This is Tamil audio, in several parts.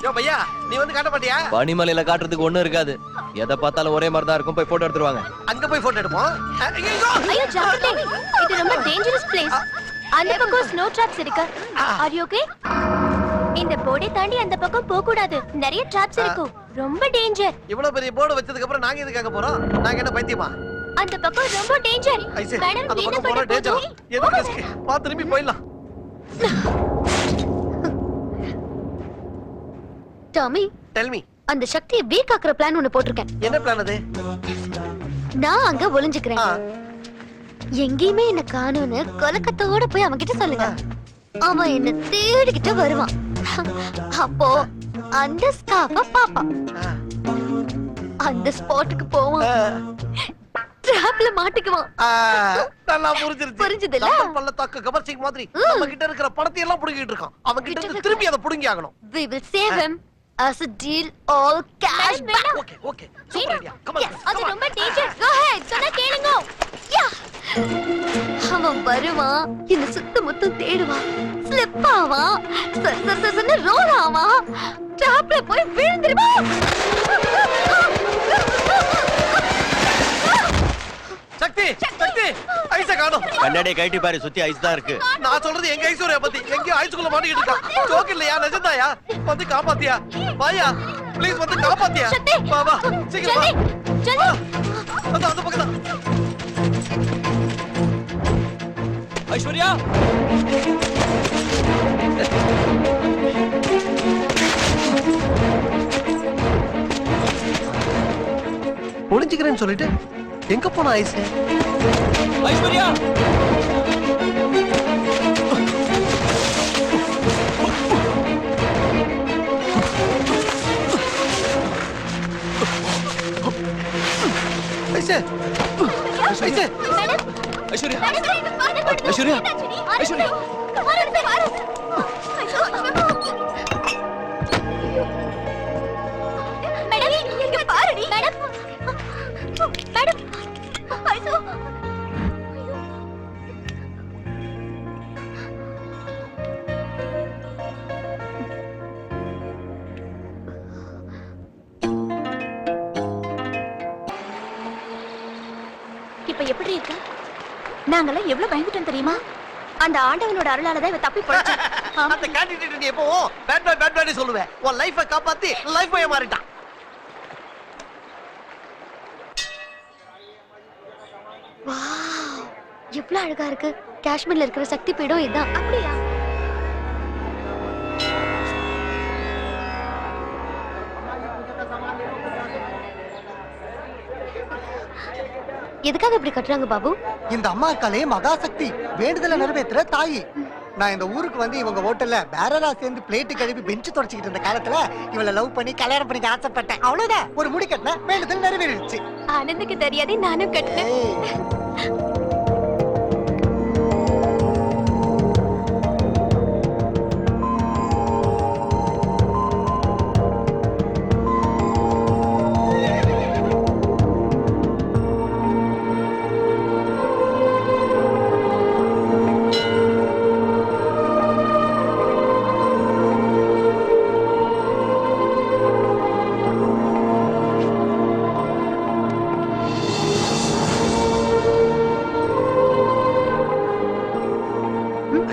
யோ பையா நீ வந்து காட்ட மாட்டியா? பனிமலையில காட்டுறதுக்கு ஒண்ணும் இருக்காது. எதை பார்த்தாலும் ஒரே மாதிரி தான் இருக்கும். போய் போட்டோ எடுத்துருவாங்க. அங்க போய் போட்டோ எடுப்போம். ஐயோ ஜாக்கிரதை, இது ரொம்ப டேஞ்சரஸ் பிளேஸ். அந்த பக்கம் ஸ்னோ ட்ராப்ஸ் இருக்கு. Are you okay? இந்த போர்டை தாண்டி அந்த பக்கம் போக கூடாது. நிறைய ட்ராப்ஸ் இருக்கும். ரொம்ப டேஞ்சர். இவ்வளவு பெரிய போர்டு வச்சதுக்கு அப்புறம் நாங்க எதுக்கு அங்க போறோம்? நாங்க என்ன பைத்தியமா? அந்த பக்கம் ரொம்ப டேஞ்சர். மேடம் அந்த பக்கம் போற டேஞ்சர். எதுக்கு ரிஸ்க்? வா திரும்பி போயிடலாம். Tommy, tell me. அந்த சக்தியை வீக் ஆக்குற பிளான் ஒன்னு போட்டிருக்கேன். என்ன பிளான் அது? நான் அங்க ஒளிஞ்சுக்கிறேன். எங்கேயுமே என்ன காணோன்னு கொலக்கத்தோட போய் அவன் கிட்ட சொல்லுங்க. அவன் என்ன தேடிக்கிட்டு வருவான். அப்போ அந்த ஸ்கார்ஃப பாப்பான். அந்த ஸ்பாட்டுக்கு போவான். ட்ராப்ல மாட்டிக்குவான். நல்லா புரிஞ்சிருச்சு. புரிஞ்சதில்ல? பள்ளத்தாக்கு கவர் சிங் மாதிரி நம்ம கிட்ட இருக்கிற பணத்தை எல்லாம் புடுங்கிட்டு இருக்கான். அவன் கிட்ட இருந்து திரும்பி அதை புடுங்கி ஆகணும். We will save him as a deal all cash back. Okay, okay. Super idea. Come on. அது ரொம்ப டேஞ்சர். Go ahead. சொன்னா கேளுங்க. அவன் வருவான். என்ன சுத்த முத்தம் தேடுவான். ஸ்லிப் ஆவான். சர்ன்னு ரோல் ஆவான். ட்ராப்ல போய் விழுந்துருவான். சக்தி சக்தி ஐஸ காணோம். கண்ணாடியை கழட்டி பாரு, சுத்தி ஐஸ் தான் இருக்கு. நான் சொல்றது எங்க ஐஸ்வர்யா பத்தி. எங்க ஐஸ்குள்ள மாட்டிக்கிட்டு இருக்கான். ஜோக் இல்லையா? நிஜம்தாயா? வந்து காப்பாத்தியா? வாயா ப்ளீஸ், வந்து காப்பாத்தியா? வா வா சீக்கிரம் வா. சல்லி அந்த பக்கம் தான். ஐஸ்வர்யா ஒளிஞ்சுக்கிறேன்னு சொல்லிட்டு எங்க போன ஐஸ்? ஐஸ்வர்யா ஐஸ் ஐஸ் ஐஸ்வர்யா ஐஸ்வர்யா ஐஸ்வர்யா மேடம் இங்க பாருடி. மேடம் மேடம் ஐசோ இப்ப எப்படி இருக்க? நாங்கெல்லாம் எவ்வளவு பயந்துட்டோம் தெரியுமா? அந்த ஆண்டவனோட அருளால தான் இவ தப்பி போயிட்டா. அந்த கேண்டிடேட் நீ எப்போ பேட் பேட் சொல்லுவே. உன் லைஃபை காப்பாத்தி லைஃப் பாய மாறிட்டான். வாவ், எவ்வளவு அழகா இருக்கு. காஷ்மீர்ல இருக்கிற சக்தி பீடம் இதான். அப்படியா? எதுக்காக இப்படி கட்டுறாங்க பாபு? இந்த அம்மாக்களே மகாசக்தி வேண்டுதலை நிறைவேற்றுற தாயி. நான் இந்த ஊருக்கு வந்து இவங்க ஹோட்டல்ல பேரரா சேர்ந்து பிளேட்டு கழுவி பெஞ்சு தொடச்சிக்கிட்டு இருந்த காலத்துல இவளை லவ் பண்ணி கல்யாணம் பண்ணிக்க ஆசைப்பட்டேன். அவ்வளவுதான், ஒரு முடி கட்டின வேண்டுதல் நிறைவேறிடுச்சு. ஆனந்துக்கு தெரியாதே, நானும் கட்டினேன்.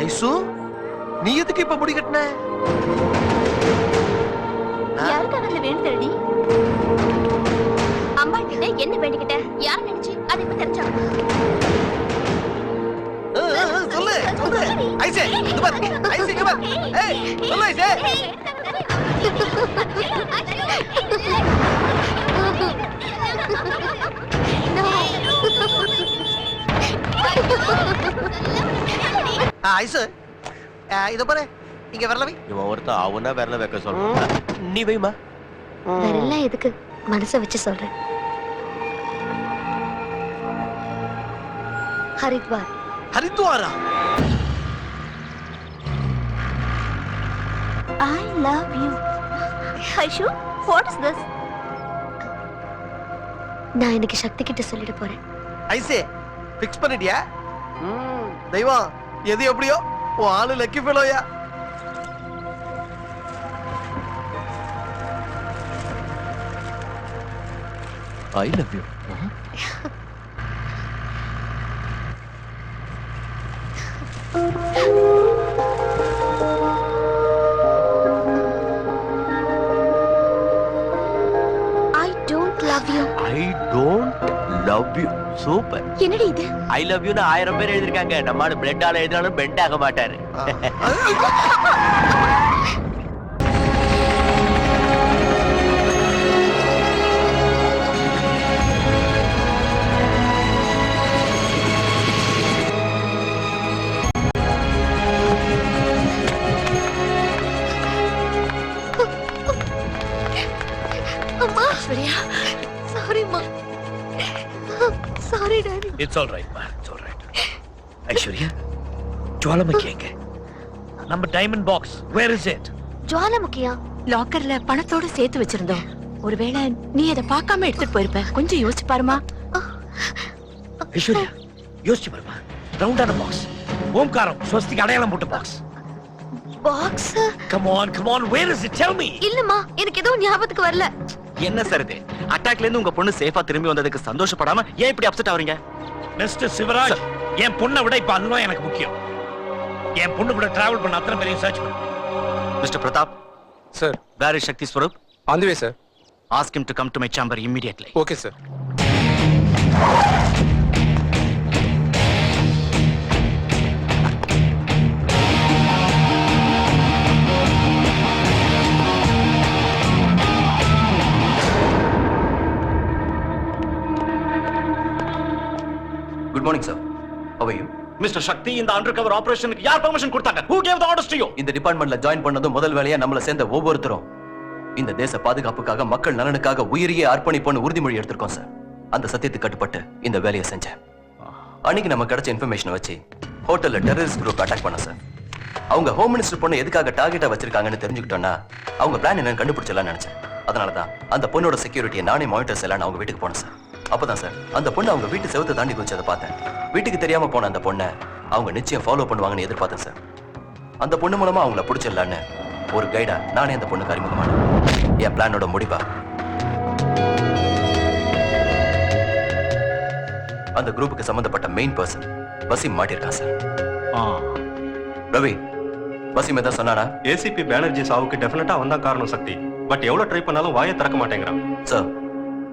ஐசு நீ எதுக்கு இப்ப முடி கட்டின? யாருக்காக அந்த வேண்டுதல்டி? அம்மா கிட்ட என்ன வேண்டிக்கிட்ட? யார் நினைச்சு அது இப்ப தெரிஞ்சா? சொல்லு சொல்லு ஐசே, இங்க பாரு ஐசே, இங்க பாரு. ஏய் சொல்லு ஐசே. ஐசு இத பாரு, இங்க வரல வை. இவன் ஒருத்த அவனா வரல வைக்க சொல்றான். நீ வைமா. வரல எதுக்கு? மனச வச்சு சொல்றேன். Haridwar. ஹரித்வாரா? I love you. Aishu, what is this? நான் இன்னைக்கு சக்தி கிட்ட சொல்லிட போறேன். ஐசே ஃபிக்ஸ் பண்ணிட்டியா? தெய்வம் எது எப்படியோ உன் ஆளு லக்கி ஃபெலோயா. I love you. I don't love you. I don't love you. Super. என்னடி இது? ஐ லவ் யூன்னு 1000 பேர் எழுதிருக்காங்க. நம்ம ஆளு பிளட்டால எழுதினாலும் பெண்ட் ஆக மாட்டாரு. அம்மா ஐஸ்வர்யா, சாரிம்மா. Sorry daddy. It's all right மா, it's all right. Aishwarya, Jwalamukhi எங்க? நம்ம diamond box, where is it? ஜுவாலமுக்கியா? லாக்கர்ல பணத்தோட சேர்த்து வச்சிருந்தோம். ஒருவேளை நீ அதை பார்க்காம எடுத்துட்டு போயிருப்ப. கொஞ்சம் யோசிச்சு பாருமா. ஐஸ்வர்யா, யோசிச்சு பாருமா. ரவுண்டான பாக்ஸ், ஓம்காரம் ஸ்வஸ்திக் அடையாளம் போட்ட box. Box? Come on, where is it? Tell me. இல்லம்மா, எனக்கு எதுவும் ஞாபகத்துக்கு வரல. என்ன சார் இது? அட்டாக்ல இருந்து உங்க பொண்ணு சேஃபா திரும்பி வந்ததுக்கு சந்தோஷப்படாம ஏன் இப்படி அப்செட் ஆவறீங்க? மிஸ்டர் சிவராஜ், என் பொண்ணை விட இப்ப அதுதான் எனக்கு முக்கியம். என் பொண்ணு கூட டிராவல் பண்ண அத்தனை பேரையும் சர்ச் பண்ணு. Mister Pratap sir, where is Shakti Swaroop? On the way sir. Ask him to come to my chamber immediately. Okay sir. Good morning sir. How are you? Mister Shakti, இந்த அண்டர் கவர் ஆபரேஷனுக்கு யார் பெர்மிஷன் கொடுத்தாங்க? Who gave the orders to you? இந்த டிபார்ட்மெண்ட்ல ஜாயின் பண்ணதும் முதல் வேலையா நம்மள சேர்ந்த ஒவ்வொருத்தரும் இந்த தேச பாதுகாப்புக்காக, மக்கள் நலனுக்காக உயிரையே அர்ப்பணிப்போன்னு உறுதிமொழி எடுத்திருக்கோம் சார். அந்த சத்தியத்துக்கு கட்டுப்பட்டு இந்த வேலையை செஞ்சேன். அன்னைக்கு நம்ம கிடைச்ச இன்ஃபர்மேஷனை வச்சு ஹோட்டல்ல டெரரிஸ்ட் குரூப் அட்டாக் பண்ண சார். அவங்க ஹோம் மினிஸ்டர் பொண்ணு எதுக்காக டார்கெட்டா வச்சிருக்காங்கன்னு தெரிஞ்சுக்கிட்டோம்னா அவங்க பிளான் என்னன்னு கண்டுபிடிச்சலாம்னு நினைச்சேன். அதனாலதான் அந்த பொண்ணோட செக்யூரிட்டியை நானே மானிட்டர்ஸ் எல்லாம் அவங்க வீட்டுக்கு போனேன் சார். அப்பதான் சார் அந்த பொண்ணு அவங்க வீட்டு செவத்தை தாண்டி குதிச்சதை பார்த்தேன். வீட்டுக்கு தெரியாம போன அந்த பொண்ணை அவங்க நிச்சயம் ஃபாலோ பண்ணுவாங்கன்னு எதிர்பார்த்தேன் சார். அந்த பொண்ணு மூலமா அவங்கள பிடிச்சிடலான்னு ஒரு கைடா நானே அந்த பொண்ணுக்கு அறிமுகமானேன். என் பிளானோட முடிவா அந்த குரூப்புக்கு சம்பந்தப்பட்ட மெயின் பர்சன் வசீம் மாட்டிருக்கான் சார். ரவி, வசீம் ஏதாவது சொன்னானா? ஏசிபி பானர்ஜி சாவுக்கு டெஃபினட்டா அவன் தான் காரணம் சக்தி. பட் எவ்வளவு ட்ரை பண்ணாலும் வாயை திறக்க மாட்டேங்கிறான். சார்,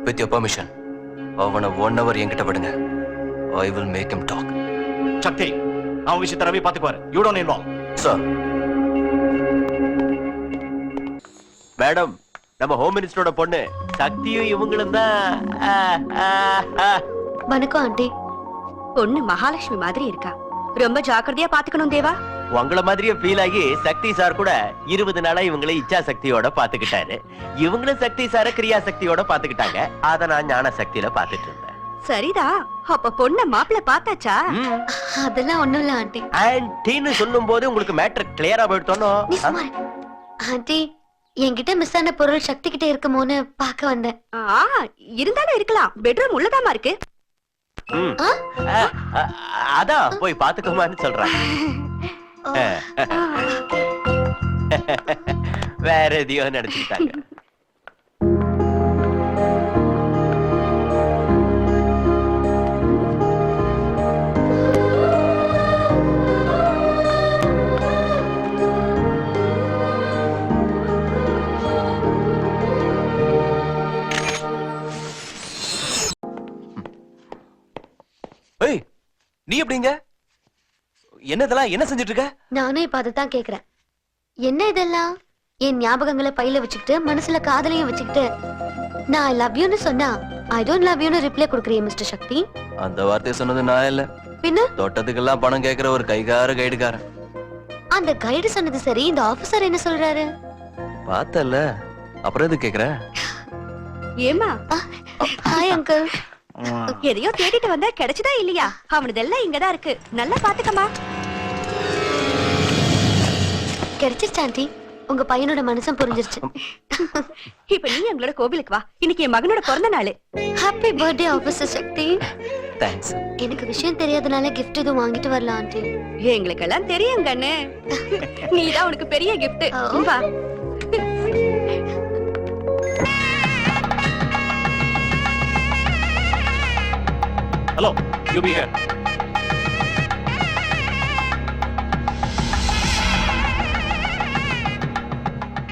வித் யுவர் பெர்மிஷன் அவனை 1 hour என்கிட்ட விடுங்க. I will make him talk. Shakti, அவன் விஷயத்தை ரவி பாத்துக்குவாரு. You don't involve. Sir. Madam, நம்ம ஹோம் மினிஸ்டரோட பொண்ணு சக்தியும் இவங்களும் தான். வணக்கம் ஆண்டி. பொண்ணு மகாலட்சுமி மாதிரி இருக்கா. ரொம்ப ஜாக்கிரதையா பாத்துக்கணும் தேவா. உங்கள மாதிரியே ஃபீல் ஆகி சக்தி சார் கூட 20 நாளா இவங்களை இச்சா சக்தியோட பாத்துக்கிட்டாரு. இவங்களும் சக்தி சார கிரியா சக்தியோட பாத்துக்கிட்டாங்க. அத நான் ஞான சக்தியில பாத்துட்டு இருந்தேன். சரிதா, அப்ப பொண்ண மாப்பிள்ள பார்த்தாச்சா? அதெல்லாம் ஒண்ணும் இல்ல ஆண்டி. ஆன்டின்னு சொல்லும் போது உங்களுக்கு மேட்டர் கிளியரா போயிட்டோனோ? நீ சும்மா இரு. ஆண்டி, என்கிட்ட மிஸ் ஆன பொருள் சக்தி கிட்ட இருக்குமோன்னு பார்க்க வந்தேன். இருந்தாலும் இருக்கலாம். பெட்ரூம் உள்ளதாமா இருக்கு. அதான் போய் பாத்துக்கோமான்னு சொல்றேன். வேற எதையோ நினைச்சுட்டாங்க. ஏய், நீ எப்படிங்க? என்னதெல்லாம் என்ன செஞ்சிட்டு இருக்க? நானும் இப்ப அதைத்தான் கேக்குறேன். என்ன இதெல்லாம்? என் ஞாபகங்களை பையில வச்சுக்கிட்டு மனசுல காதலையும் வச்சுக்கிட்டு நான் ஐ லவ் யூன்னு சொன்னா ஐ டோன்ட் லவ் யூன்னு ரிப்ளை கொடுக்குறீங்க மிஸ்டர் சக்தி. அந்த வார்த்தையை சொன்னது நான் இல்ல. பின்ன தொட்டத்துக்கெல்லாம் பணம் கேக்குற ஒரு கைகார கைடுக்காரன். அந்த கைடு சொன்னது சரி, இந்த ஆபீசர் என்ன சொல்றாரு? பார்த்தல, அப்புறம் எது கேக்குற? ஏமா? Hi uncle. எதையோ தேடிட்டு வந்தா கிடைச்சதா இல்லையா? அவனதெல்லாம் இங்கதான் இருக்கு. நல்லா பாத்துக்கமா. கிடைச்சிருச்சு ஆண்டி. உங்க பையனோட மனசும் புரிஞ்சிருச்சு. இப்ப நீ எங்களோட கோவிலுக்கு வா. இன்னைக்கு என் மகனோட பிறந்த நாள். ஹாப்பி பர்த்டே ஆபீசர் சக்தி. தேங்க்ஸ். எனக்கு விஷயம் தெரியாதனால கிஃப்ட் எதுவும் வாங்கிட்டு வரல ஆண்டி. எங்களுக்கெல்லாம் தெரியும் கண்ணு. நீதான் உனக்கு பெரிய கிஃப்ட். வா. Hello you be here.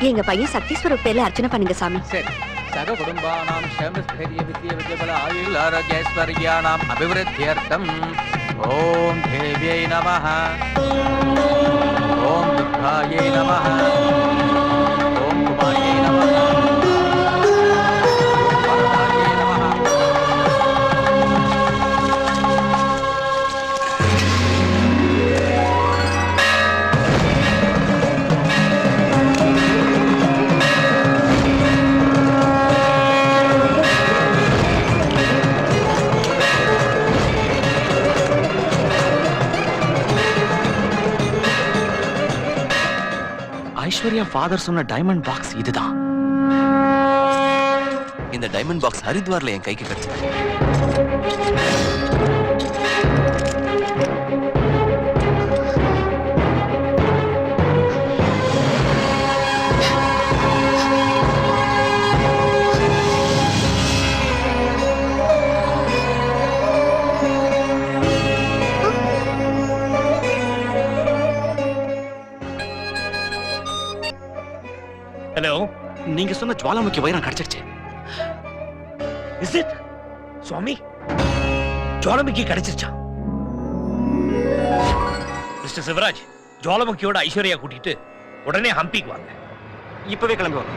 எங்க பையன் சக்தி ஸ்வரூப் பேர்ல அர்ச்சனை பண்ணுங்க சாமி. சரி. சக குடும்பானாம் க்ஷேமஸ்தைரிய வித்ய வித்யபல ஆயுள் ஆரோக்கியஸ்வர்யானாம் அபிவிருத்தியர்த்தம் ஓம் தேவ்யை நமः ஓம் துர்காயை நமः ஓம் குமாரியை நமः ஓம் வரதாயை நமः. ஐஸ்வர்யா ஃபாதர் சொன்ன டைமண்ட் பாக்ஸ் இதுதான். இந்த டைமண்ட் பாக்ஸ் ஹரித்வார்ல என் கைக்கு கிடைச்சது. ஹலோ, நீங்க சொன்ன ஜுவாலாமுக்கி வைரம் கிடைச்சிருச்சு. Is it? சுவாமி, ஜுவாலாமுக்கி கிடைச்சிருச்சா? மிஸ்டர் சிவராஜ், ஜுவாலாமுக்கியோட ஐஸ்வர்யா கூட்டிட்டு உடனே ஹம்பிக்கு வாங்க. இப்பவே கிளம்பி வரோம்.